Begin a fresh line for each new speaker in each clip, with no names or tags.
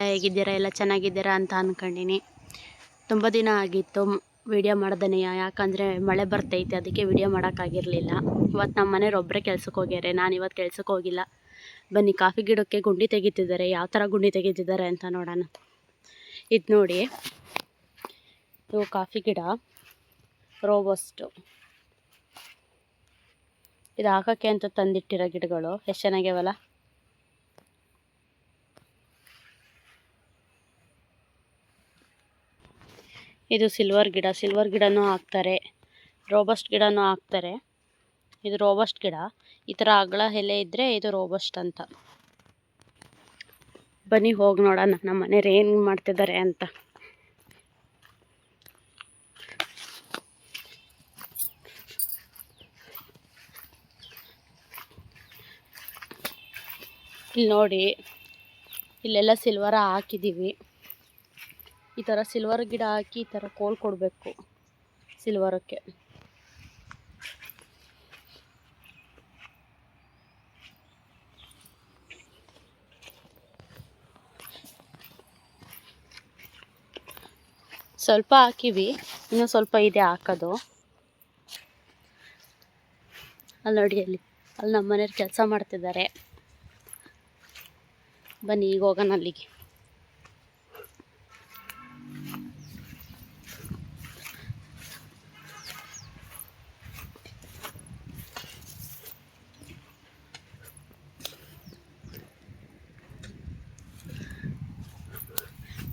ಹೇಗಿದ್ದೀರಾ? ಎಲ್ಲ ಚೆನ್ನಾಗಿದ್ದೀರಾ ಅಂತ ಅಂದ್ಕೊಂಡಿನಿ. ತುಂಬ ದಿನ ಆಗಿತ್ತು ವಿಡಿಯೋ ಮಾಡ್ದೇ, ಯಾಕಂದರೆ ಮಳೆ ಬರ್ತೈತೆ, ಅದಕ್ಕೆ ವಿಡಿಯೋ ಮಾಡೋಕ್ಕಾಗಿರಲಿಲ್ಲ. ಇವತ್ತು ನಮ್ಮ ಮನೆಯವ್ರು ಒಬ್ಬರೇ ಕೆಲ್ಸಕ್ಕೆ ಹೋಗ್ಯಾರೆ, ನಾನು ಇವತ್ತು ಕೆಲ್ಸಕ್ಕೆ ಹೋಗಿಲ್ಲ. ಬನ್ನಿ, ಕಾಫಿ ಗಿಡಕ್ಕೆ ಗುಂಡಿ ತೆಗಿತಿದ್ದಾರೆ. ಯಾವ ಥರ ಗುಂಡಿ ತೆಗಿತಿದ್ದಾರೆ ಅಂತ ನೋಡೋಣ. ಇದು ನೋಡಿ, ಇವು ಕಾಫಿ ಗಿಡ ರೋಬಸ್ಟು. ಇದು ಹಾಕೋಕ್ಕೆ ಅಂತ ತಂದಿಟ್ಟಿರೋ ಗಿಡಗಳು. ಎಷ್ಟು ಚೆನ್ನಾಗ್ಯಾವಲ್ಲ. ಇದು ಸಿಲ್ವರ್ ಗಿಡನೂ ಹಾಕ್ತಾರೆ, ರೋಬಸ್ಟ್ ಗಿಡನೂ ಹಾಕ್ತಾರೆ. ಇದು ರೋಬಸ್ಟ್ ಗಿಡ. ಈ ಥರ ಅಗಲ ಎಲೆ ಇದ್ದರೆ ಇದು ರೋಬಸ್ಟ್ ಅಂತ. ಬನ್ನಿ ಹೋಗಿ ನೋಡೋಣ ನಮ್ಮ ಮನೆಯವ್ರು ಏನು ಮಾಡ್ತಿದ್ದಾರೆ ಅಂತ. ಇಲ್ಲಿ ನೋಡಿ, ಇಲ್ಲೆಲ್ಲ ಸಿಲ್ವರ ಹಾಕಿದ್ದೀವಿ. ಈ ಥರ ಸಿಲ್ವರ್ ಗಿಡ ಹಾಕಿ ಈ ಥರ ಕೋಲ್ ಕೊಡಬೇಕು ಸಿಲ್ವರಕ್ಕೆ. ಸ್ವಲ್ಪ ಹಾಕಿವಿ, ಇನ್ನೂ ಸ್ವಲ್ಪ ಇದೆ ಹಾಕೋದು. ಅಲ್ಲಿ ನೋಡಿ, ಅಲ್ಲಿ ನಮ್ಮ ಮನೆಯವ್ರು ಕೆಲಸ ಮಾಡ್ತಿದ್ದಾರೆ. ಬನ್ನಿ ಈಗ ಹೋಗೋಣ ಅಲ್ಲಿಗೆ.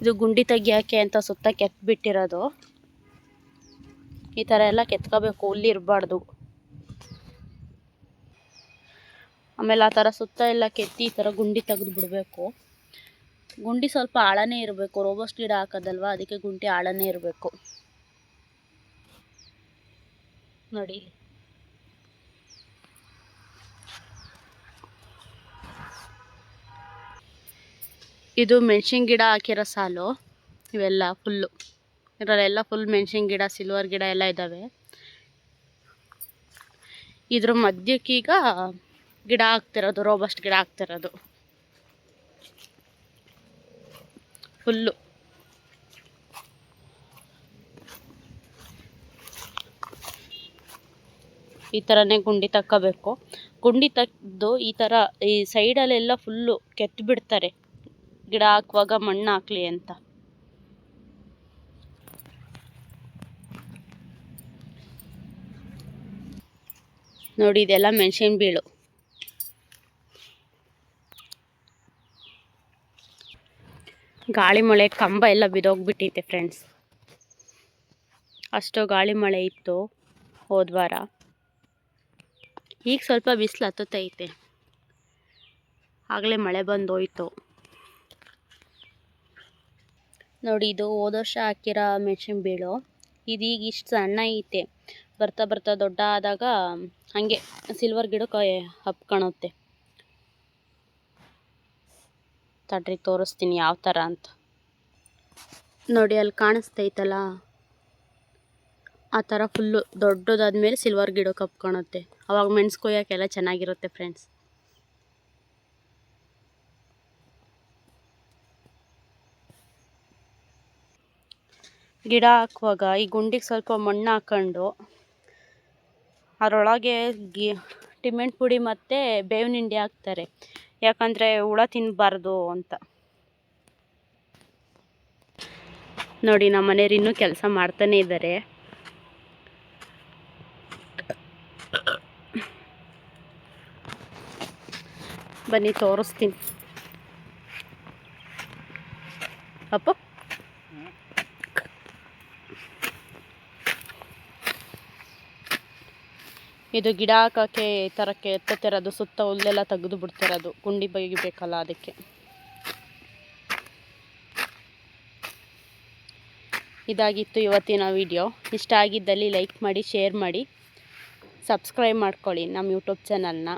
ಇದು ಗುಂಡಿ ತೆಗಿಯೋಕ್ಕೆ ಅಂತ ಸುತ್ತ ಕೆತ್ಬಿಟ್ಟಿರೋದು. ಈ ಥರ ಎಲ್ಲ ಕೆತ್ಕೋಬೇಕು, ಹುಲ್ಲಿರಬಾರ್ದು. ಆಮೇಲೆ ಆ ಥರ ಸುತ್ತ ಎಲ್ಲ ಕೆತ್ತಿ ಈ ಥರ ಗುಂಡಿ ತೆಗೆದು ಬಿಡಬೇಕು. ಗುಂಡಿ ಸ್ವಲ್ಪ ಆಳನೇ ಇರಬೇಕು, ರೋಬಸ್ಟ್ ಗಿಡ ಹಾಕೋದಲ್ವ, ಅದಕ್ಕೆ ಗುಂಡಿ ಆಳನೇ ಇರಬೇಕು. ನೋಡಿ, ಇದು ಮೆಣಸಿನ ಗಿಡ ಹಾಕಿರೋ ಸಾಲು. ಇವೆಲ್ಲ ಫುಲ್ಲು, ಇದರಲ್ಲೆಲ್ಲ ಫುಲ್ ಮೆಣಸಿನ ಗಿಡ, ಸಿಲ್ವರ್ ಗಿಡ ಎಲ್ಲ ಇದ್ದಾವೆ. ಇದ್ರ ಮಧ್ಯಕ್ಕೀಗ ಗಿಡ ಹಾಕ್ತಿರೋದು, ರೋಬಸ್ಟ್ ಗಿಡ ಹಾಕ್ತಿರೋದು ಫುಲ್ಲು. ಈ ಥರನೇ ಗುಂಡಿ ತಕ್ಕೋಬೇಕು. ಗುಂಡಿ ತೆಗೆದು ಈ ಥರ ಈ ಸೈಡಲ್ಲೆಲ್ಲ ಫುಲ್ಲು ಕೆತ್ತಿ ಬಿಡ್ತಾರೆ, ಗಿಡ ಹಾಕುವಾಗ ಮಣ್ಣು ಹಾಕ್ಲಿ ಅಂತ. ನೋಡಿ, ಇದೆಲ್ಲ ಮೆಣಸಿನ ಬೀಳು. ಗಾಳಿ ಮಳೆ ಕಂಬ ಎಲ್ಲ ಬಿದ್ದೋಗ್ಬಿಟ್ಟೈತೆ ಫ್ರೆಂಡ್ಸ್. ಅಷ್ಟು ಗಾಳಿ ಮಳೆ ಇತ್ತು ಹೋದ್ವಾರ. ಈಗ ಸ್ವಲ್ಪ ಬಿಸಿಲು ಹತ್ತೈತೆ, ಆಗಲೇ ಮಳೆ ಬಂದೋಯ್ತು. ನೋಡಿ, ಇದು ಹೋದ ವರ್ಷ ಹಾಕಿರೋ ಮೆಣಸಿನ ಬೀಳು. ಇದೀಗ ಇಷ್ಟು ಸಣ್ಣ ಐತೆ, ಬರ್ತಾ ಬರ್ತಾ ದೊಡ್ಡ ಆದಾಗ ಹಾಗೆ ಸಿಲ್ವರ್ ಗಿಡಕ್ಕೆ ಹಪ್ಕೊಳುತ್ತೆ. ತಡ್ರಿ ತೋರಿಸ್ತೀನಿ ಯಾವ ಥರ ಅಂತ. ನೋಡಿ, ಅಲ್ಲಿ ಕಾಣಿಸ್ತೈತಲ್ಲ, ಆ ಥರ ಫುಲ್ಲು ದೊಡ್ಡದಾದ್ಮೇಲೆ ಸಿಲ್ವರ್ ಗಿಡಕ್ಕೆ ಹಪ್ಕೊಳುತ್ತೆ. ಅವಾಗ ಮೆಣಸು ಕೊಯ್ಯೋಕ್ಕೆಲ್ಲ ಚೆನ್ನಾಗಿರುತ್ತೆ ಫ್ರೆಂಡ್ಸ್. ಗಿಡ ಹಾಕುವಾಗ ಈ ಗುಂಡಿಗೆ ಸ್ವಲ್ಪ ಮಣ್ಣು ಹಾಕ್ಕೊಂಡು ಅದರೊಳಗೆ ಸಿಮೆಂಟ್ ಪುಡಿ ಮತ್ತು ಬೇವಿನ ಹಿಂಡಿ ಹಾಕ್ತಾರೆ, ಯಾಕಂದರೆ ಹುಳ ತಿನ್ನಬಾರ್ದು ಅಂತ. ನೋಡಿ, ನಮ್ಮ ಮನೆಯವ್ರು ಇನ್ನೂ ಕೆಲಸ ಮಾಡ್ತಾನೆ ಇದ್ದಾರೆ. ಬನ್ನಿ ತೋರಿಸ್ತೀನಿ. ಅಪ್ಪ, ಇದು ಗಿಡ ಹಾಕೋಕ್ಕೆ ಈ ಥರಕ್ಕೆ ಎತ್ತತ್ತಿರೋದು, ಸುತ್ತ ಹುಲ್ಲೆಲ್ಲ ತೆಗೆದು ಬಿಡ್ತಿರೋದು, ಗುಂಡಿ ಬಗಿಬೇಕಲ್ಲ ಅದಕ್ಕೆ. ಇದಾಗಿತ್ತು ಇವತ್ತಿನ ವಿಡಿಯೋ. ಇಷ್ಟ ಆಗಿದ್ದಲ್ಲಿ ಲೈಕ್ ಮಾಡಿ, ಶೇರ್ ಮಾಡಿ, ಸಬ್ಸ್ಕ್ರೈಬ್ ಮಾಡ್ಕೊಳ್ಳಿ ನಮ್ಮ ಯೂಟ್ಯೂಬ್ ಚಾನಲ್ನ.